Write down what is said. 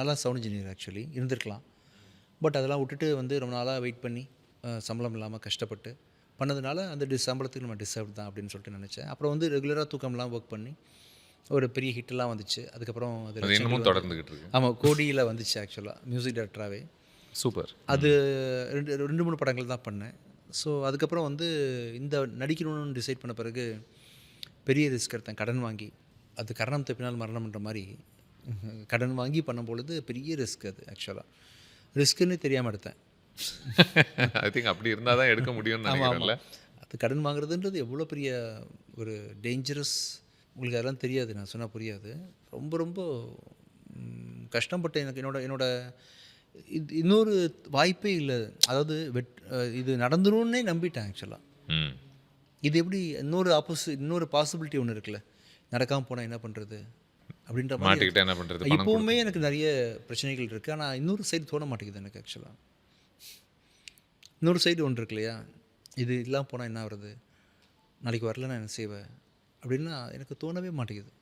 நல்லா sound engineer actually இருந்திருக்கலாம். But அதெல்லாம் விட்டுட்டு வந்து ரொம்ப நாளாக வெயிட் பண்ணி சம்பளம் இல்லாமல் கஷ்டப்பட்டு பண்ணதுனால அந்த சம்பளத்துக்கு நம்ம டிசர்வ் தான் அப்படின்னு சொல்லிட்டு நினச்சேன். அப்புறம் வந்து ரெகுலராக தூக்கம்லாம் ஒர்க் பண்ணி ஒரு பெரிய ஹிட்டெல்லாம் வந்துச்சு. அதுக்கப்புறம் அது இன்னமும் தொடர்ந்துகிட்டு இருக்கு. ஆமாம், கோடியில் வந்துச்சு ஆக்சுவலாக மியூசிக் டைரக்டராகவே. சூப்பர். அது 2 3 படங்கள் தான் பண்ணேன். ஸோ அதுக்கப்புறம் வந்து இந்த நடிக்கணும்னு டிசைட் பண்ண பிறகு பெரிய ரிஸ்க் எடுத்தேன். கடன் வாங்கி, அது கரணம் தப்பினால் மரணம்ன்ற மாதிரி கடன் வாங்கி பண்ணும்பொழுது பெரிய ரிஸ்க் அது ஆக்சுவலாக. ரிஸ்க்குன்னு தெரியாமல் எடுத்தேன். ஐ திங்க் அப்படி இருந்தால் தான் எடுக்க முடியும்னு நினைக்கிறேன்ல. அது கடன் வாங்குறதுன்றது எவ்வளோ பெரிய ஒரு டேஞ்சரஸ், உங்களுக்கு அதெல்லாம் தெரியாது, நான் சொன்னால் புரியாது. ரொம்ப ரொம்ப கஷ்டப்பட்டு என்னோட இன்னொரு வாய்ப்பே இல்லை. அதாவது இது நடந்துரும்னே நம்பிட்டேன் ஆக்சுவலாக. இது எப்படி இன்னொரு பாசிபிலிட்டி ஒன்று இருக்குல்ல, நடக்காமல் போனால் என்ன பண்ணுறது அப்படின்ற மாதிரி என்ன பண்ணுறது. இப்போவுமே எனக்கு நிறைய பிரச்சனைகள் இருக்குது. ஆனால் இன்னொரு சைடு தோண மாட்டேங்குது எனக்கு ஆக்சுவலாக. இன்னொரு சைடு ஒன்று இருக்கு இல்லையா, இது இல்லாமல் போனால் என்ன வருது, நாளைக்கு வரல நான் என்ன செய்வேன் அப்படின்னா எனக்கு தோணவே மாட்டேங்குது.